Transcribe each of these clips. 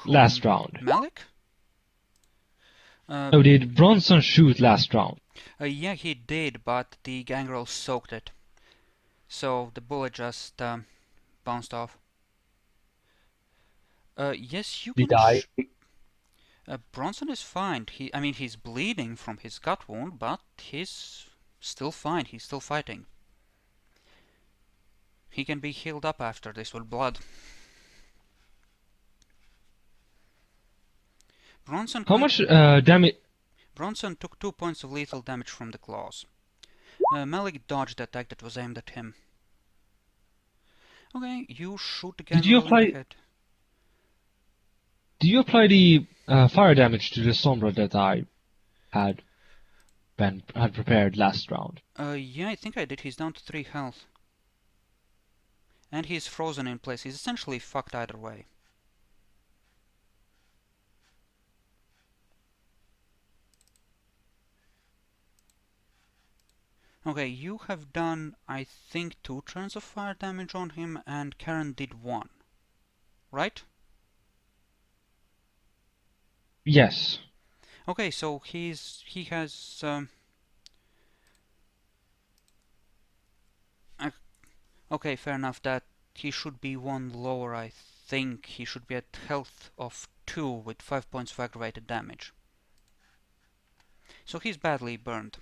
last round? Malik? No, did Bronson shoot last round? Yeah, he did, but the gangrel soaked it. So the bullet just bounced off. Yes, you Did can I? Bronson is fine. I mean, he's bleeding from his gut wound, but he's still fine. He's still fighting. He can be healed up after this with blood. Bronson How quite. much damage? Bronson took 2 points of lethal damage from the claws. Malik dodged the attack that was aimed at him. Okay, you shoot the Did you gangrel in the apply? head. Did you apply the fire damage to the Sombra that I had prepared last round? Yeah, I think I did. He's down to 3 health. And he's frozen in place. He's essentially fucked either way. Okay, you have done, I think, 2 turns of fire damage on him, and Karen did 1. Right? Yes. Okay, so he has okay, fair enough. That he should be 1 lower. I think he should be at health of 2 with 5 points of aggravated damage. So he's badly burned.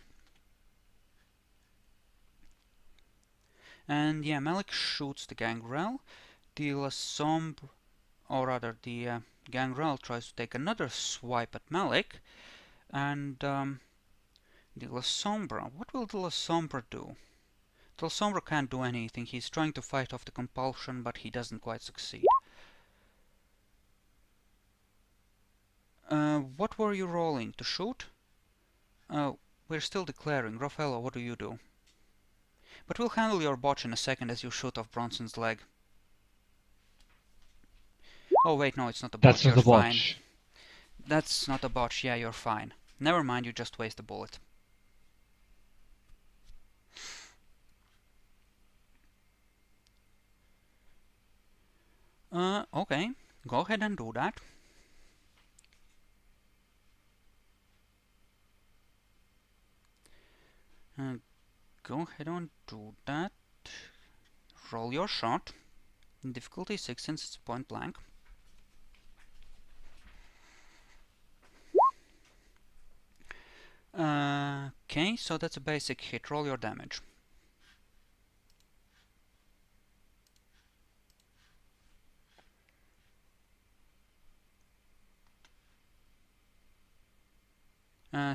And yeah, Malik shoots the gangrel. The Lasombre, or rather the gangrel tries to take another swipe at Malik, and the Lasombre. What will the Lasombre do? The Lasombre can't do anything. He's trying to fight off the compulsion, but he doesn't quite succeed. What were you rolling? To shoot? We're still declaring. Raffaello, what do you do? But we'll handle your botch in a second as you shoot off Bronson's leg. Oh wait, no, it's not a botch. That's not You're a fine. botch. That's not a botch. Yeah, you're fine. Never mind, you just waste a bullet. Okay. Go ahead and do that. Go ahead and do that. Roll your shot. Difficulty 6 since it's point blank. Okay, so that's a basic hit. Roll your damage.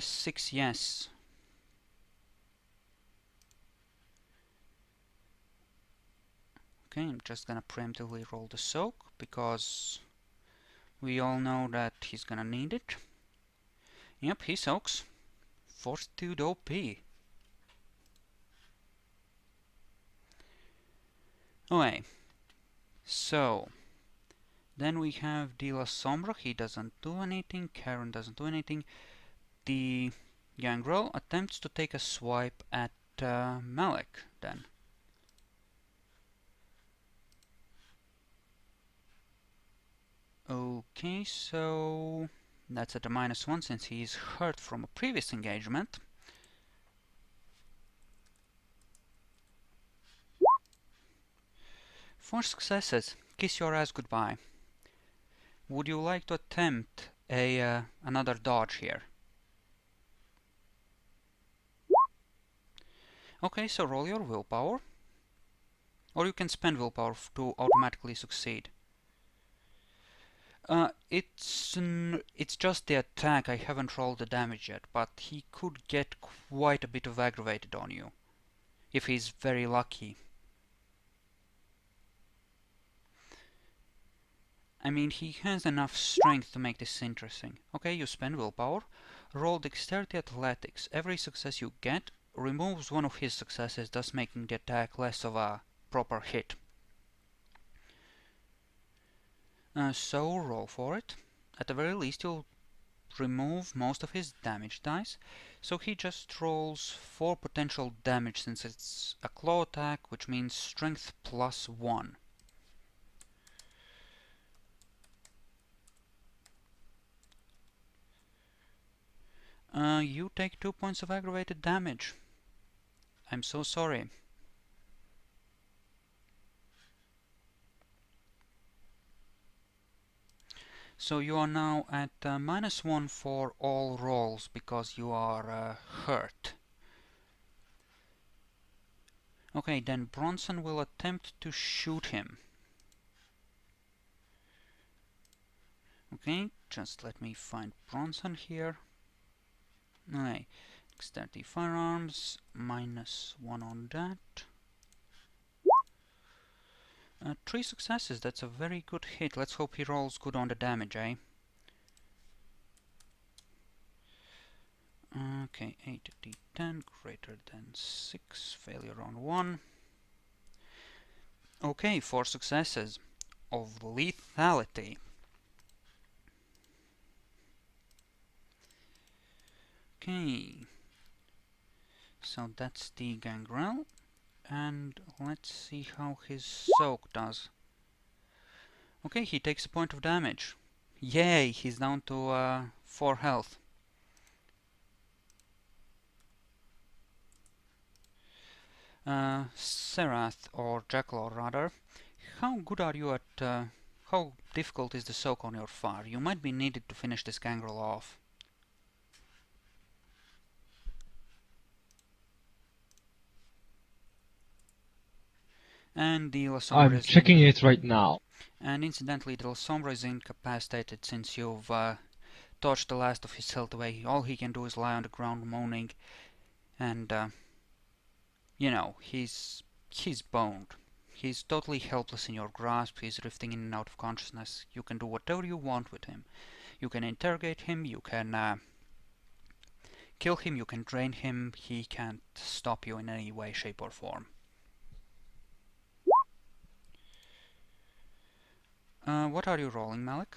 Six, yes. Okay, I'm just gonna preemptively roll the soak because we all know that he's gonna need it. Yep, he soaks. Fortitude OP. Okay, so then we have De La Sombra. He doesn't do anything. Karen doesn't do anything. The gangrel attempts to take a swipe at Malik then. Okay, so that's at a -1 since he's hurt from a previous engagement. For successes, kiss your ass goodbye. Would you like to attempt another dodge here? Okay, so roll your willpower. Or you can spend willpower to automatically succeed. It's just the attack. I haven't rolled the damage yet, but he could get quite a bit of aggravated on you if he's very lucky. I mean, he has enough strength to make this interesting. Okay, you spend willpower. Roll dexterity athletics. Every success you get removes one of his successes, thus making the attack less of a proper hit. So roll for it. At the very least, you'll remove most of his damage dice. So he just rolls 4 potential damage since it's a claw attack, which means strength +1. You take 2 points of aggravated damage. I'm so sorry. So you are now at -1 for all rolls because you are hurt. Okay, then Bronson will attempt to shoot him. Okay, just let me find Bronson here. Okay, dexterity firearms, -1 on that. 3 successes, that's a very good hit. Let's hope he rolls good on the damage, eh? Okay, 8d10 greater than 6, failure on 1. Okay, 4 successes of lethality. Okay, so that's the gangrel, and let's see how his soak does. Okay, he takes a point of damage. Yay, he's down to 4 health. Serath, or Jackal rather, how good are you at, how difficult is the soak on your fire? You might be needed to finish this gangrel off. And the Lasombra I'm is checking it right now. And incidentally, the Lasombra is incapacitated since you've touched the last of his health away. All he can do is lie on the ground moaning, and you know, he's boned. He's totally helpless in your grasp. He's drifting in and out of consciousness. You can do whatever you want with him. You can interrogate him. You can kill him. You can drain him. He can't stop you in any way, shape, or form. What are you rolling, Malik?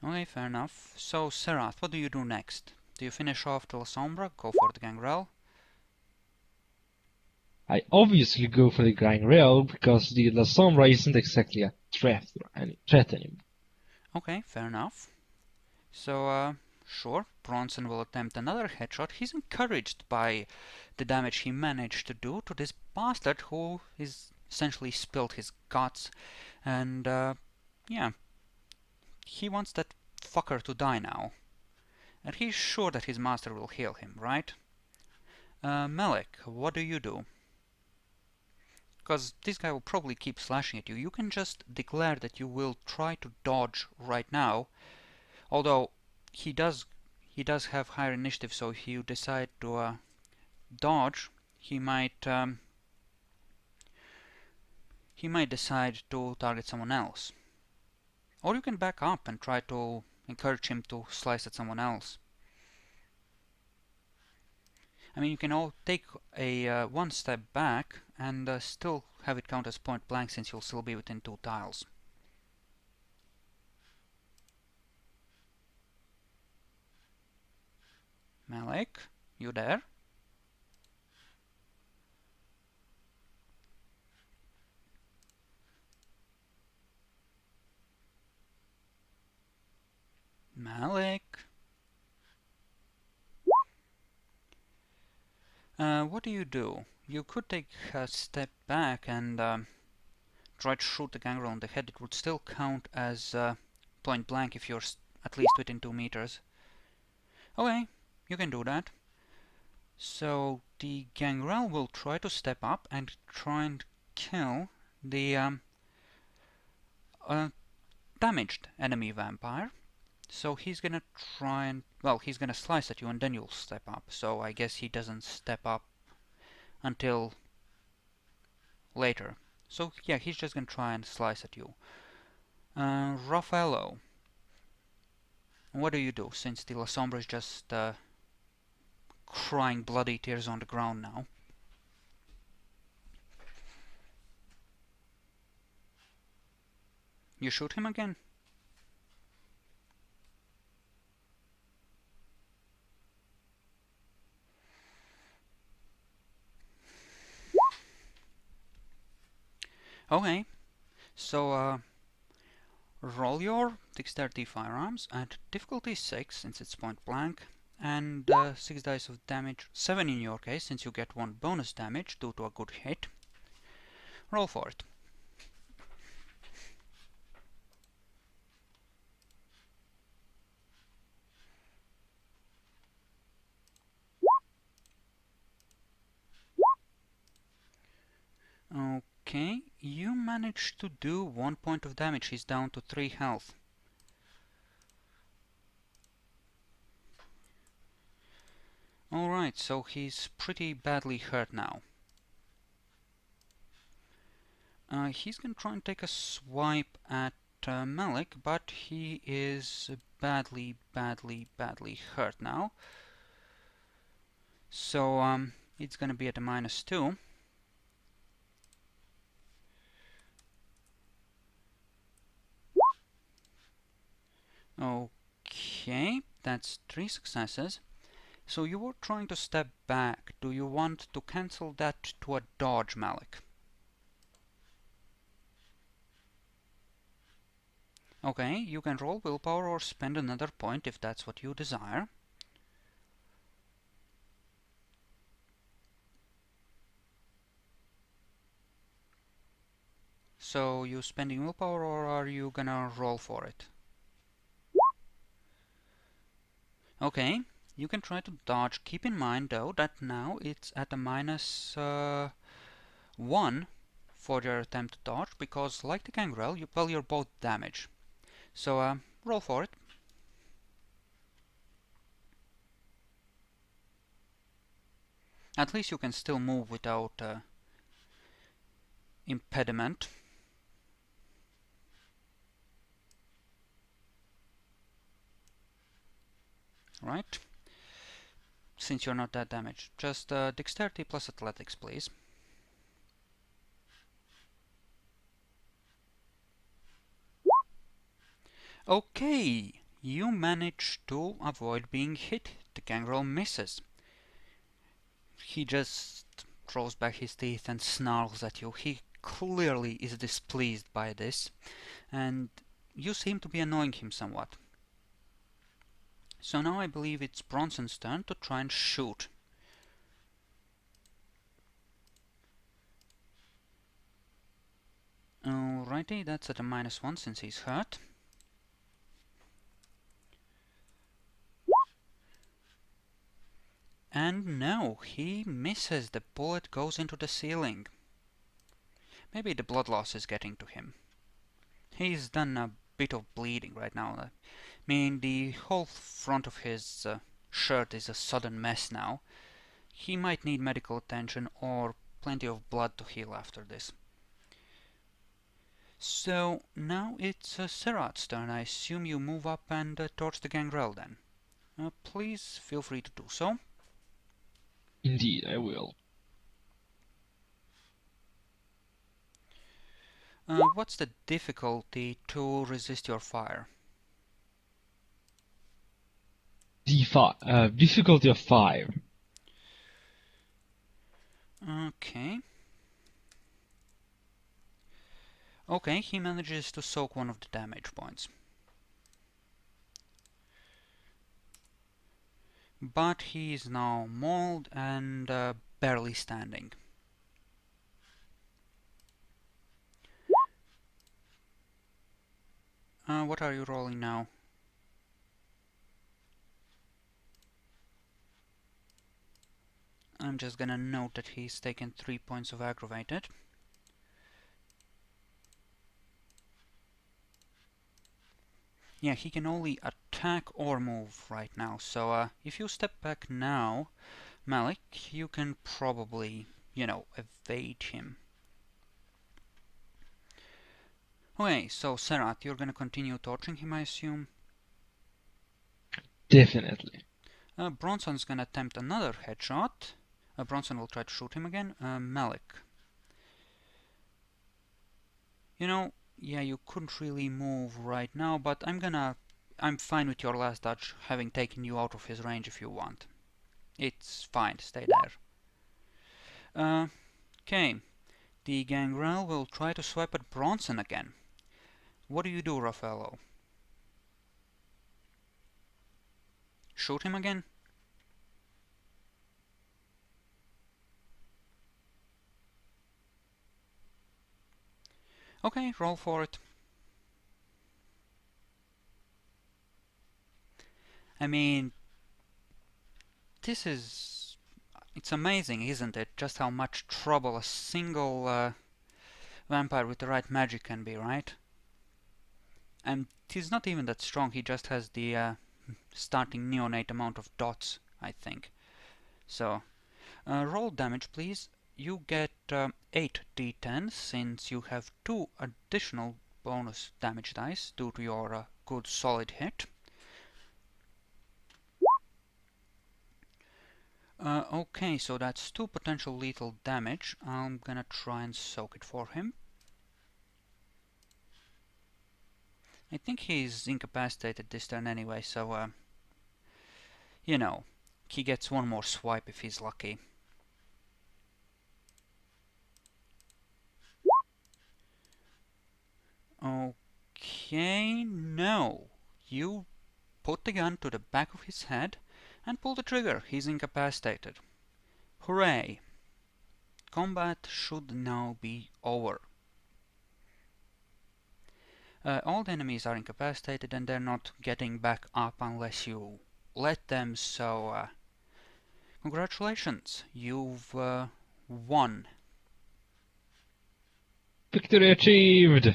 Okay, fair enough. So, Serath, what do you do next? Do you finish off the Lasombra, go for the gangrel? I obviously go for the gangrel because the La Sombra isn't exactly a threat anymore. Okay, fair enough. So, sure, Bronson will attempt another headshot. He's encouraged by the damage he managed to do to this bastard who is essentially spilled his guts. And, yeah, he wants that fucker to die now. And he's sure that his master will heal him, right? Malik, what do you do? Because this guy will probably keep slashing at you. You can just declare that you will try to dodge right now. Although he does have higher initiative, so if you decide to dodge, he might decide to target someone else. Or you can back up and try to encourage him to slice at someone else. I mean, you can all take a one step back and still have it count as point blank, since you'll still be within 2 tiles. Malik, you there? Malik? What do you do? You could take a step back and try to shoot the gangrel on the head. It would still count as point blank if you're at least within 2 meters. Okay, you can do that. So the gangrel will try to step up and try and kill the damaged enemy vampire. So he's gonna try and, well, he's gonna slice at you and then you'll step up. So I guess he doesn't step up until later. So yeah, he's just gonna try and slice at you. Raffaello, what do you do, since the La Sombra is just crying bloody tears on the ground now? You shoot him again? Okay, So roll your dexterity firearms at difficulty 6 since it's point blank, and 6 dice of damage, 7 in your case since you get 1 bonus damage due to a good hit. Roll for it. Okay, you managed to do 1 point of damage. He's down to 3 health. Alright, so he's pretty badly hurt now. He's gonna try and take a swipe at Malik, but he is badly hurt now. So it's gonna be at a -2. Okay, that's 3 successes. So you were trying to step back. Do you want to cancel that to a dodge, Malik? Okay, you can roll willpower or spend another point if that's what you desire. So you spending willpower or are you gonna roll for it? Okay, you can try to dodge. Keep in mind though that now it's at a -1 for your attempt to dodge, because like the gangrel, you're both damaged. So roll for it. At least you can still move without impediment. Right? Since you're not that damaged. Just dexterity plus athletics, please. Okay, you manage to avoid being hit. The gangrel misses. He just throws back his teeth and snarls at you. He clearly is displeased by this, and you seem to be annoying him somewhat. So now I believe it's Bronson's turn to try and shoot. Alrighty, that's at a -1 since he's hurt. And no, he misses. The bullet goes into the ceiling. Maybe the blood loss is getting to him. He's done a bit of bleeding right now. I mean, the whole front of his shirt is a sudden mess now. He might need medical attention or plenty of blood to heal after this. So now it's Serat's turn. I assume you move up and torch the gangrel then. Please feel free to do so. Indeed, I will. What's the difficulty to resist your fire? Difficulty of 5. Okay. Okay, he manages to soak one of the damage points. But he is now mauled and barely standing. What are you rolling now? I'm just gonna note that he's taken 3 points of aggravated. Yeah, he can only attack or move right now, so if you step back now, Malik, you can probably, evade him. Okay, so Serat, you're gonna continue torturing him, I assume? Definitely. Bronson's gonna attempt another headshot. Bronson will try to shoot him again. Malik. Yeah, you couldn't really move right now, but I'm fine with your last dodge having taken you out of his range if you want. It's fine, stay there. Okay. The Gangrel will try to swipe at Bronson again. What do you do, Raffaello? Shoot him again? Okay, roll for it. I mean, it's amazing, isn't it? Just how much trouble a single vampire with the right magic can be, right? And he's not even that strong, he just has the starting neonate amount of dots, I think. So, roll damage, please. You get 8 d10s, since you have 2 additional bonus damage dice due to your good solid hit. Okay, so that's 2 potential lethal damage. I'm gonna try and soak it for him. I think he's incapacitated this turn anyway, so, you know, he gets one more swipe if he's lucky. Okay, no. You put the gun to the back of his head and pull the trigger. He's incapacitated. Hooray! Combat should now be over. All the enemies are incapacitated and they're not getting back up unless you let them, so congratulations, you've won. Victory achieved!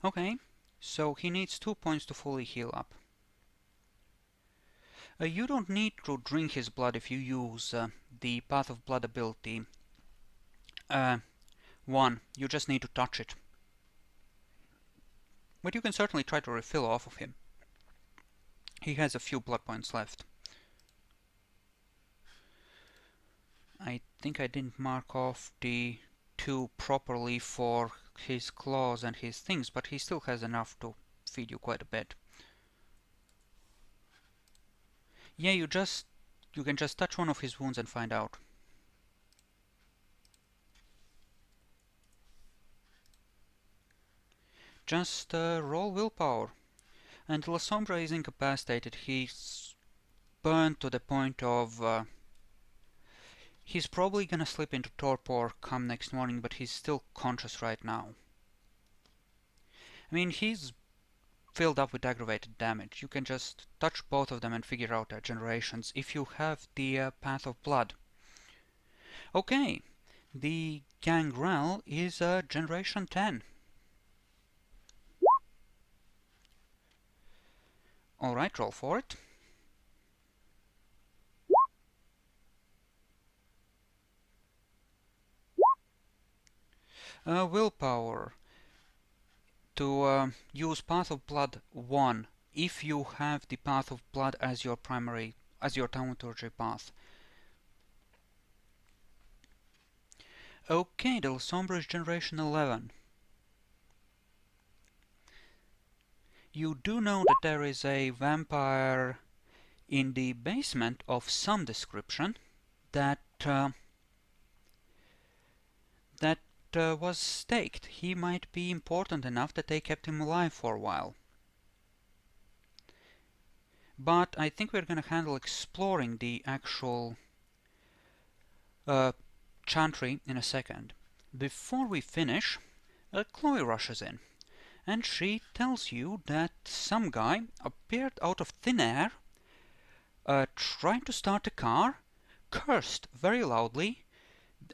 Okay, so he needs 2 points to fully heal up. You don't need to drink his blood if you use the Path of Blood ability. 1, you just need to touch it. But you can certainly try to refill off of him. He has a few blood points left. I think I didn't mark off the 2 properly for his claws and his things, but he still has enough to feed you quite a bit. Yeah, you can just touch one of his wounds and find out. Just roll willpower. And La Sombra is incapacitated. He's burned to the point of he's probably gonna slip into torpor come next morning, but he's still conscious right now. I mean, he's filled up with aggravated damage. You can just touch both of them and figure out their generations if you have the Path of Blood. Okay, the Gangrel is generation 10. Alright, roll for it. Willpower. To use Path of Blood 1 if you have the Path of Blood as your thaumaturgy path. Okay, the Sombra is generation 11. You do know that there is a vampire in the basement of some description that was staked. He might be important enough that they kept him alive for a while. But I think we're going to handle exploring the actual Chantry in a second. Before we finish, Chloe rushes in, and she tells you that some guy appeared out of thin air, tried to start a car, cursed very loudly,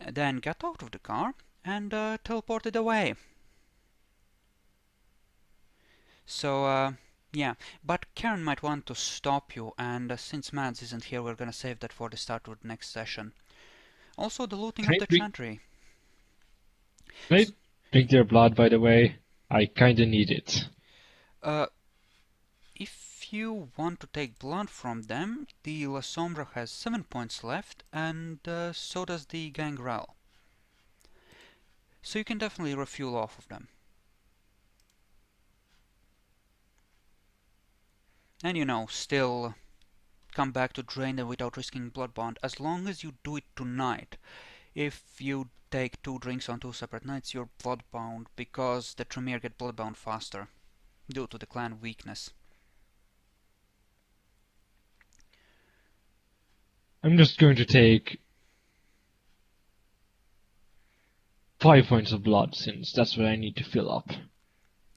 then got out of the car, and teleported away. So, yeah, but Karen might want to stop you, and since Mads isn't here, we're gonna save that for the start of the next session. Also, the looting of the Chantry. Can I drink their blood, by the way? I kinda need it. If you want to take blood from them, the La Sombra has 7 points left, and so does the Gangrel. So you can definitely refuel off of them. And still come back to drain them without risking bloodbound, as long as you do it tonight. If you take 2 drinks on 2 separate nights, you're bloodbound, because the Tremere get bloodbound faster, due to the clan weakness. I'm just going to take 5 points of blood, since that's what I need to fill up.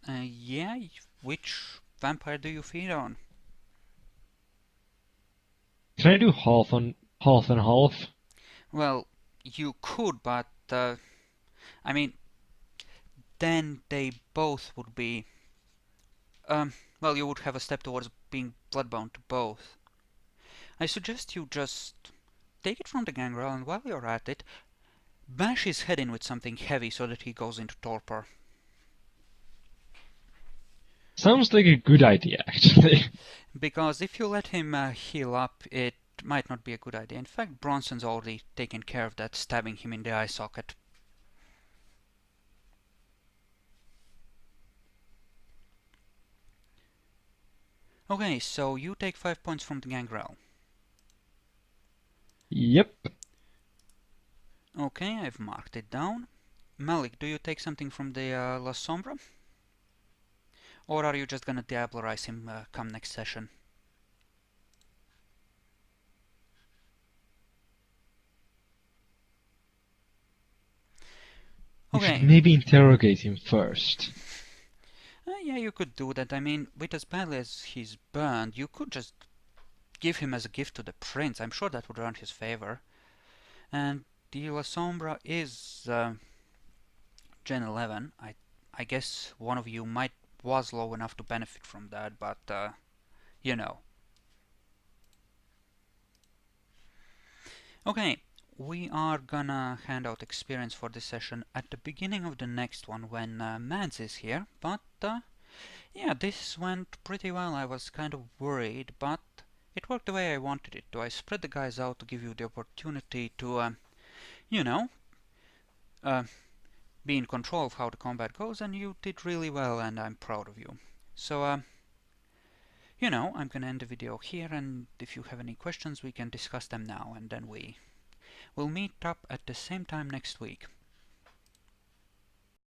Yeah, which vampire do you feed on? Can I do half and half? Well, you could, but I mean, then they both would be. Well, you would have a step towards being bloodbound to both. I suggest you just take it from the gangrel, and while you're at it, bash his head in with something heavy so that he goes into torpor. Sounds like a good idea, actually. Because if you let him heal up, it might not be a good idea. In fact, Bronson's already taken care of that, stabbing him in the eye socket. Okay, so you take 5 points from the gangrel. Yep. Okay, I've marked it down. Malik, do you take something from the La Sombra? Or are you just gonna diablerize him come next session? We should Okay. maybe interrogate him first. Yeah, you could do that. I mean, with as badly as he's burned, you could just give him as a gift to the prince. I'm sure that would earn his favor. And the La Sombra is Gen 11. I guess one of you was low enough to benefit from that, but you know. Okay, we are gonna hand out experience for this session at the beginning of the next one when Mads is here, but yeah, this went pretty well. I was kind of worried, but it worked the way I wanted it to. I spread the guys out to give you the opportunity to, you know, uh, be in control of how the combat goes, and you did really well, and I'm proud of you. So, I'm gonna end the video here, and if you have any questions, we can discuss them now, and then we'll meet up at the same time next week.